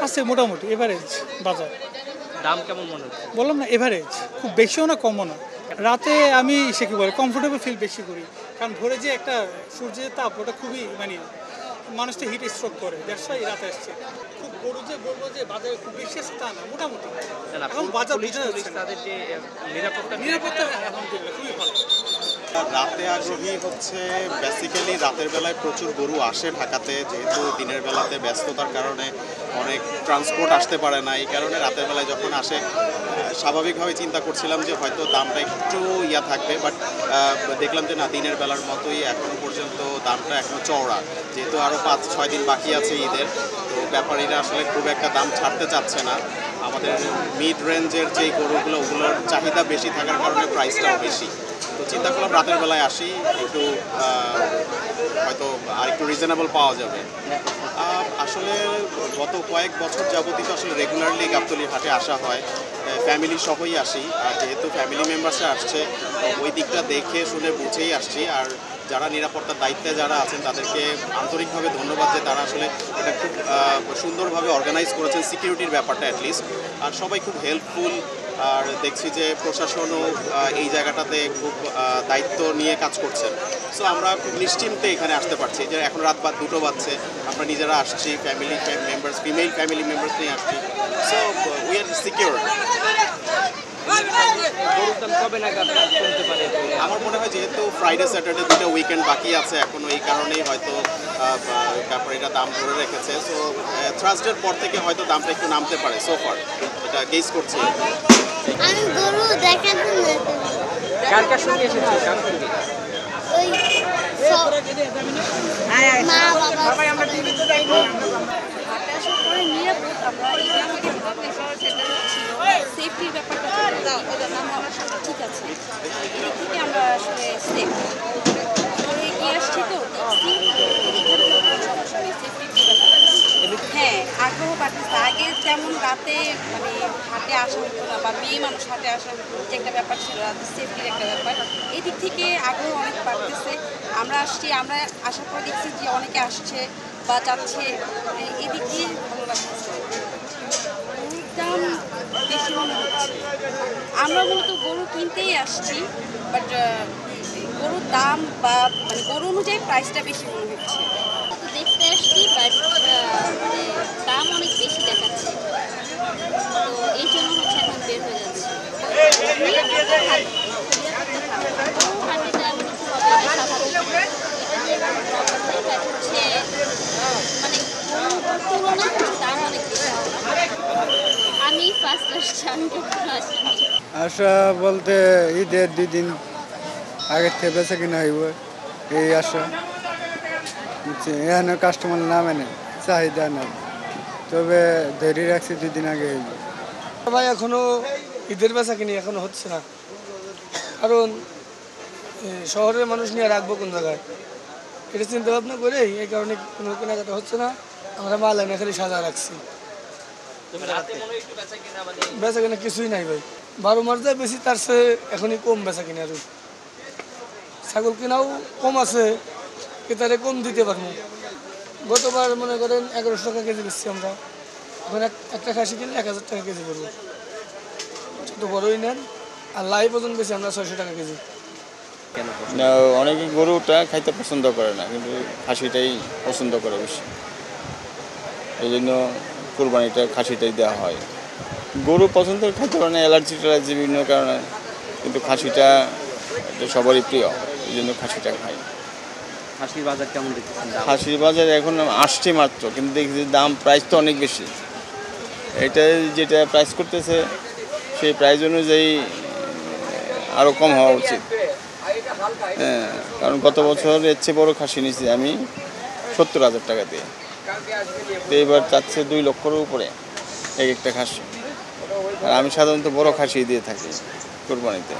আছে মোটামুটি এভারেজ বাজার। দাম কেমন মনে হচ্ছে? বললাম না এভারেজ, খুব বেশিও না কমও না। রাতে আমি সে কি বলে কমফোর্টেবল ফিল বেশি করি, কারণ ভোরে যে একটা সূর্যের তাপ ওটা খুবই মানে মানুষটা হিট স্ট্রোক করে, দ্যাটস ওয়াই রাতে আসছে। খুব গরু যে বলবো যে বাজারে খুব বেশি আছে তা না, মোটামুটি। এখন বাজার বোঝা যাচ্ছে না। তাদের যে নিরাপত্তা আলহামদুলিল্লাহ খুবই ভালো। রাতে আগ্রহী হচ্ছে বেসিক্যালি রাতের বেলায় প্রচুর গরু আসে ঢাকাতে, যেহেতু দিনের বেলাতে ব্যস্ততার কারণে অনেক ট্রান্সপোর্ট আসতে পারে না, এই কারণে রাতের বেলায় যখন আসে স্বাভাবিকভাবে চিন্তা করছিলাম যে হয়তো দামটা একটু থাকবে, বাট দেখলাম যে না, দিনের বেলার মতোই এখনও পর্যন্ত দামটা এখনও চওড়া, যেহেতু আরও 5-6 দিন বাকি আছে ঈদের, তো ব্যাপারীরা আসলে খুব একটা দাম ছাড়তে চাচ্ছে না। আমাদের মিড রেঞ্জের যেই গরুগুলো ওগুলোর চাহিদা বেশি থাকার কারণে প্রাইসটাও বেশি, তো চিন্তা করলাম রাতের বেলায় আসি, একটু হয়তো আর একটু রিজনেবল পাওয়া যাবে। আসলে গত কয়েক বছর যাবতীয় আসলে রেগুলারলি গাবতলীর হাটে আসা হয়, ফ্যামিলি সহই আসি, আর যেহেতু ফ্যামিলি মেম্বার্সরা আসছে ওই দিকটা দেখে শুনে বুঝেই আসছি। আর যারা নিরাপত্তার দায়িত্বে যারা আছেন তাদেরকে আন্তরিকভাবে ধন্যবাদ যে তারা আসলে এটা খুব সুন্দরভাবে অর্গানাইজ করেছেন, সিকিউরিটির ব্যাপারটা অ্যাটলিস্ট, আর সবাই খুব হেল্পফুল। আর দেখছি যে প্রশাসনও এই জায়গাটাতে খুব দায়িত্ব নিয়ে কাজ করছেন, সো আমরা খুব নিশ্চিন্তে এখানে আসতে পারছি। যে এখন রাত 2টো বাজছে, আমরা নিজেরা আসছি, family members, female family members নিয়ে আসছি, সো উই আর সিকিউর। কবে নাগাদ কমতে পারে? আমার মনে হয় যেহেতু ফ্রাইডে স্যাটারডে 2টা উইকেন্ড বাকি আছে এখনও, এই কারণেই হয়তো ব্যাপারীরা দাম ধরে রেখেছে। সো থার্সডের পর থেকে হয়তো দামটা একটু নামতে পারে, সোফার এটা গেস করছি। আমি গরু দেখার জন্য কার কার সঙ্গে এসেছে? কার সঙ্গে? ওই মা বাবা আমরা টিভিতে দেখব। হাটে আসার পরে নিরাপদ আমরা এখান থেকে ব্যাপার সেটা ছিল সেফটির ব্যাপারটা আমরা সব ঠিক আছে, এদিক থেকে আমরা আসলে সেফ করে এগিয়ে আসছি। তো হ্যাঁ, আগ্রহ বাড়তেছে। আগে যেমন রাতে মানে হাটে আসা হতো না, বা মেয়ে মানুষ হাটে আসার যে একটা ব্যাপার ছিল, রাতে সেফটির একটা ব্যাপার, এদিক থেকে আগ্রহ অনেক বাড়তেছে। আমরা আসছি, আমরা আসার পর দেখছি যে অনেকে আসছে বা যাচ্ছে, এদিক দিয়ে ভালো লাগতেছে। গরুর দাম বেশি মনে হচ্ছে। আমরা মূলত গরু কিনতেই আসছি, বাট গরুর দাম বা মানে গরু অনুযায়ী প্রাইসটা বেশি মনে হচ্ছে। দেখতে আসছি, বাট দাম অনেক বেশি দেখাচ্ছে, তো এই জন্য হচ্ছে এখন বের হয়ে যাচ্ছে। আমি ফার্স্ট আসছি, আমি কখনো আসিনি। আশা বলতে ঈদের 2 দিন আগের থেকে বেঁচে কিনা হইব এই আশা। এখানে কাস্টমার নামে নেই, চাহিদা নেই, তবে ধরে রাখছি 2 দিন আগে হইব। ভাই এখনো ঈদের বেচা কিনি এখনো হচ্ছে না, কারণ শহরের মানুষ নিয়ে রাখবো কোন জায়গায়, এটা চিন্তা ভাবনা করে এই কারণে কোনো কেনাকাটা হচ্ছে না। আমরা মাল এনে খালি সাজা রাখছি, বেচা কিনা কিছুই নাই ভাই। 12 মাস যায় বেশি, তার চেয়ে এখনই কম বেচা কিনা। আরো ছাগল কেনাও কম আছে, ক্রেতারে কম দিতে পারবো। গতবার মনে করেন 1100 টাকা কেজি বেচছি আমরা, এখন একটা খাসি কিনলে 1000 টাকা কেজি পড়বো। ছোটো বড়ই নেন, আর লাইভ ওজন বেশি আমরা 600 টাকা কেজি। না, অনেকে গরুটা খাইতে পছন্দ করে না, কিন্তু খাসিটাই পছন্দ করে বেশি, এই জন্য কোরবানিটা খাসিটাই দেওয়া হয়। গরু পছন্দ খাইতে পারে না, অ্যালার্জি ট্যালার্জি বিভিন্ন কারণে, কিন্তু খাসিটা সবারই প্রিয়, এই জন্য খাসিটা খাই। খাসির বাজার কেমন দেখতেছেন? খাসির বাজার এখন আসছে মাত্র, কিন্তু দেখছি দাম প্রাইস তো অনেক বেশি। এটা যেটা প্রাইস করতেছে সেই প্রাইস অনুযায়ী আরও কম হওয়া উচিত। হ্যাঁ, কারণ গত বছর এর চেয়ে বড়ো খাসি নিয়েছি আমি 70,000 টাকা দিয়ে, তো এবার চাচ্ছে 2 লক্ষের উপরে এক একটা খাসি। আর আমি সাধারণত বড় খাসি দিয়ে থাকি কোরবানিতে।